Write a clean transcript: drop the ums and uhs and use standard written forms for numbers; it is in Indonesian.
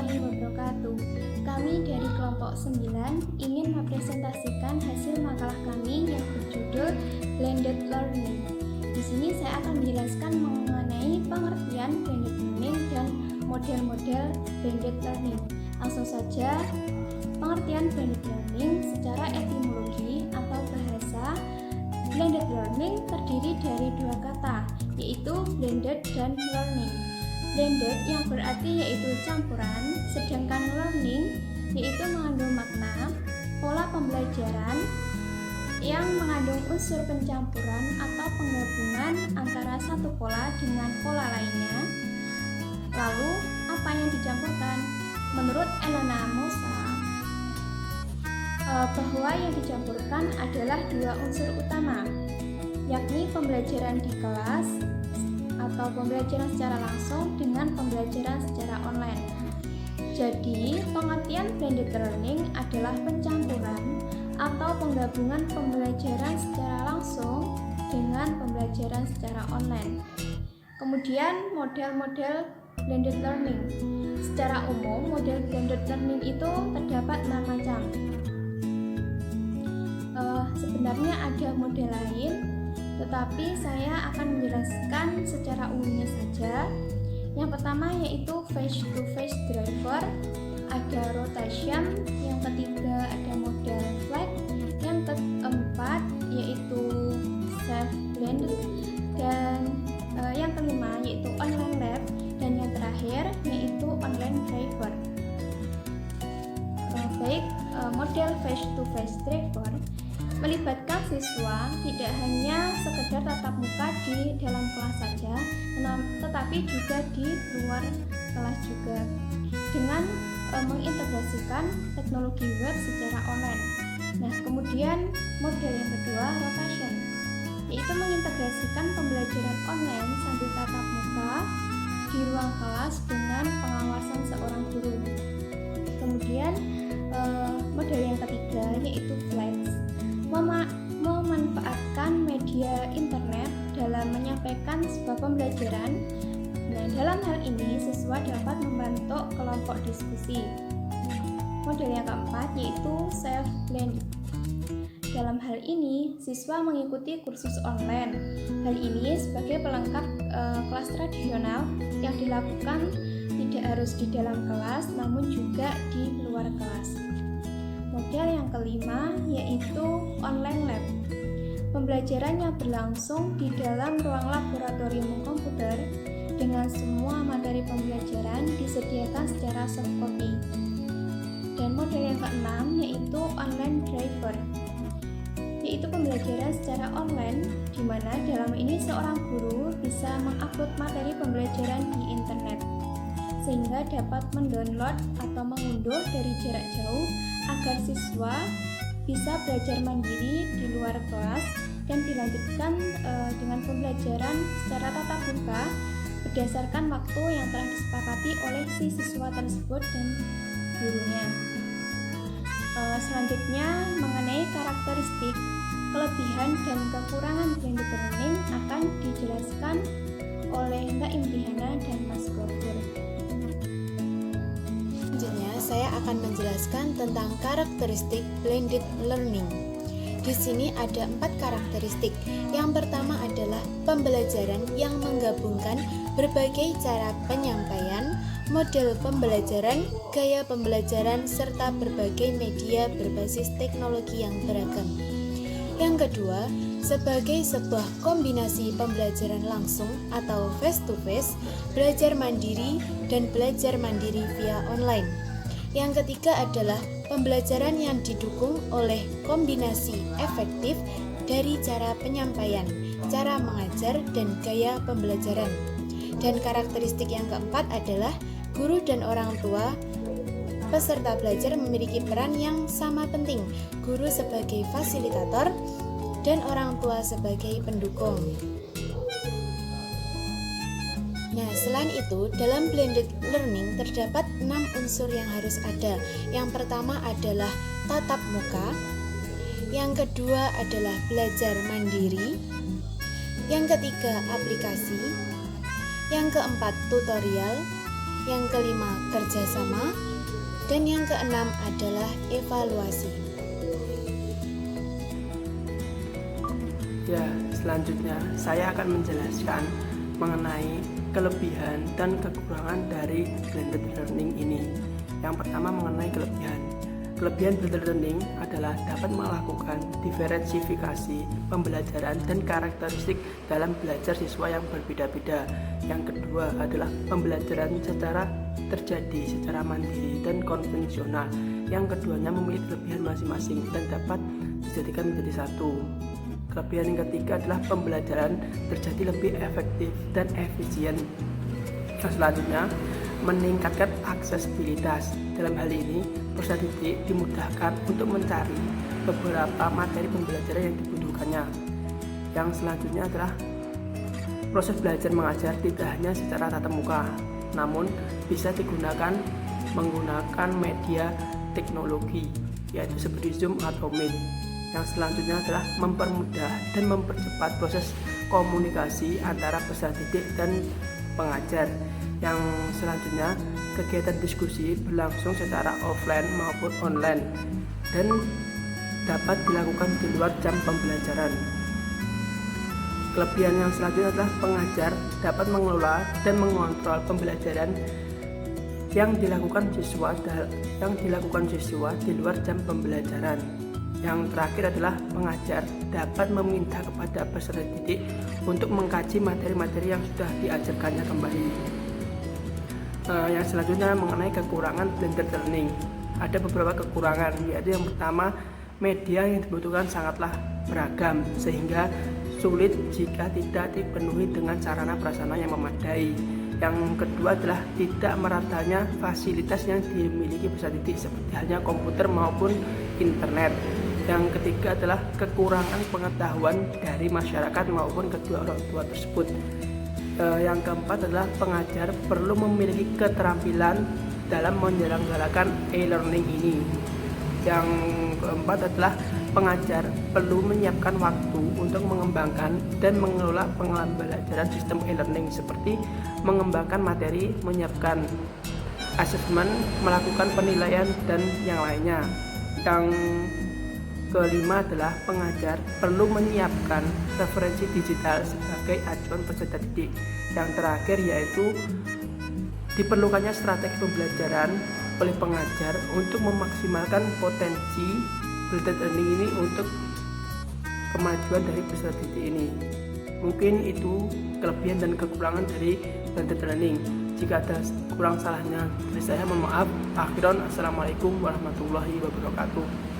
warahmatullahi wabarakatuh. Kami dari kelompok 9 ingin mempresentasikan hasil makalah kami yang berjudul Blended Learning. Di sini saya akan menjelaskan mengenai pengertian blended learning dan model-model blended learning. Langsung saja, pengertian blended learning secara etimologi atau bahasa, blended learning terdiri dari dua kata, yaitu blended dan learning. Blended yang berarti yaitu campuran, sedangkan learning yaitu mengandung makna, pola pembelajaran yang mengandung unsur pencampuran atau penggabungan antara satu pola dengan pola lainnya. Lalu, apa yang dicampurkan? Menurut Elena Mossa, bahwa yang dicampurkan adalah dua unsur utama, yakni pembelajaran di kelas atau pembelajaran secara langsung dengan pembelajaran secara online. Jadi, pengertian blended learning adalah pencampuran atau penggabungan pembelajaran secara langsung dengan pembelajaran secara online. Kemudian, model-model blended learning. Secara umum, model blended learning itu terdapat 6 macam. Sebenarnya ada model lain, tetapi saya akan menjelaskan secara umumnya saja. Yang pertama yaitu face-to-face driver, ada rotation, yang ketiga ada model flag, yang keempat yaitu self-blend, dan yang kelima yaitu online lab, dan yang terakhir yaitu online driver. Model face-to-face driver melibatkan siswa tidak hanya sekedar tatap muka di dalam kelas saja, tetapi juga di luar kelas juga, dengan mengintegrasikan teknologi web secara online. Nah, kemudian model yang kedua, rotation, yaitu mengintegrasikan pembelajaran online sambil tatap muka di ruang kelas dengan pengawasan seorang guru. Kemudian model yang ketiga yaitu flex, memanfaatkan media internet dalam menyampaikan sebuah pembelajaran. Nah, dalam hal ini siswa dapat membentuk kelompok diskusi. Model yang keempat yaitu self-blend. Dalam hal ini, siswa mengikuti kursus online. Hal ini sebagai pelengkap kelas tradisional yang dilakukan tidak harus di dalam kelas, namun juga di luar kelas. Model yang kelima yaitu online lab. Pembelajarannya berlangsung di dalam ruang laboratorium komputer dengan semua materi pembelajaran disediakan secara soft copy. Dan model yang keenam yaitu online driver, yaitu pembelajaran secara online di mana dalam ini seorang guru bisa mengupload materi pembelajaran di internet sehingga dapat mendownload atau mengunduh dari jarak jauh agar siswa bisa belajar mandiri di luar kelas dan dilanjutkan dengan pembelajaran secara tatap muka berdasarkan waktu yang telah disepakati oleh si siswa tersebut dan gurunya. Selanjutnya, mengenai karakteristik, kelebihan dan kekurangan blended learning akan dijelaskan oleh Mbak Imtihana dan Mas Gofur. Selanjutnya, saya akan menjelaskan tentang karakteristik blended learning. Di sini ada 4 karakteristik. Yang pertama adalah pembelajaran yang menggabungkan berbagai cara penyampaian, model pembelajaran, gaya pembelajaran, serta berbagai media berbasis teknologi yang beragam. Yang kedua, sebagai sebuah kombinasi pembelajaran langsung atau face-to-face, belajar mandiri, dan belajar mandiri via online. Yang ketiga adalah pembelajaran yang didukung oleh kombinasi efektif dari cara penyampaian, cara mengajar, dan gaya pembelajaran. Dan karakteristik yang keempat adalah guru dan orang tua peserta belajar memiliki peran yang sama penting, guru sebagai fasilitator dan orang tua sebagai pendukung. Nah, selain itu, dalam blended learning terdapat 6 unsur yang harus ada. Yang pertama adalah tatap muka, yang kedua adalah belajar mandiri, yang ketiga aplikasi, yang keempat tutorial, yang kelima kerjasama, dan yang keenam adalah evaluasi. Ya, selanjutnya saya akan menjelaskan mengenai kelebihan dan kekurangan dari blended learning ini. Yang pertama mengenai kelebihan. Kelebihan blended learning adalah dapat melakukan diversifikasi pembelajaran dan karakteristik dalam belajar siswa yang berbeda-beda. Yang kedua adalah pembelajaran terjadi secara mandiri dan konvensional. Yang keduanya memiliki kelebihan masing-masing dan dapat dijadikan menjadi satu. Kelebihan yang ketiga adalah pembelajaran terjadi lebih efektif dan efisien. Yang selanjutnya meningkatkan aksesibilitas. Dalam hal ini, peserta didik dimudahkan untuk mencari beberapa materi pembelajaran yang dibutuhkannya. Yang selanjutnya adalah proses belajar mengajar tidak hanya secara tatap muka, namun bisa digunakan menggunakan media teknologi, yaitu seperti Zoom atau Meet. Yang selanjutnya adalah mempermudah dan mempercepat proses komunikasi antara peserta didik dan pengajar. Yang selanjutnya, kegiatan diskusi berlangsung secara offline maupun online dan dapat dilakukan di luar jam pembelajaran. Kelebihan yang selanjutnya adalah pengajar dapat mengelola dan mengontrol pembelajaran yang dilakukan siswa di luar jam pembelajaran. Yang terakhir adalah pengajar dapat meminta kepada peserta didik untuk mengkaji materi-materi yang sudah diajarkannya kembali. Yang selanjutnya mengenai kekurangan blended learning. Ada beberapa kekurangan, yaitu yang pertama, media yang dibutuhkan sangatlah beragam sehingga sulit jika tidak dipenuhi dengan sarana prasarana yang memadai. Yang kedua adalah tidak meratanya fasilitas yang dimiliki peserta didik seperti halnya komputer maupun internet. Yang ketiga adalah kekurangan pengetahuan dari masyarakat maupun kedua orang tua tersebut. Yang keempat adalah pengajar perlu memiliki keterampilan dalam menyelenggarakan e-learning ini. Yang keempat adalah pengajar perlu menyiapkan waktu untuk mengembangkan dan mengelola pembelajaran sistem e-learning seperti mengembangkan materi, menyiapkan asesmen, melakukan penilaian, dan yang lainnya. Yang kelima adalah pengajar perlu menyiapkan referensi digital sebagai acuan peserta didik. Yang terakhir yaitu diperlukannya strategi pembelajaran oleh pengajar untuk memaksimalkan potensi blended learning ini untuk kemajuan dari peserta didik ini. Mungkin itu kelebihan dan kekurangan dari blended learning. Jika ada kurang salahnya dari saya, mohon maaf. Akhiran, assalamualaikum warahmatullahi wabarakatuh.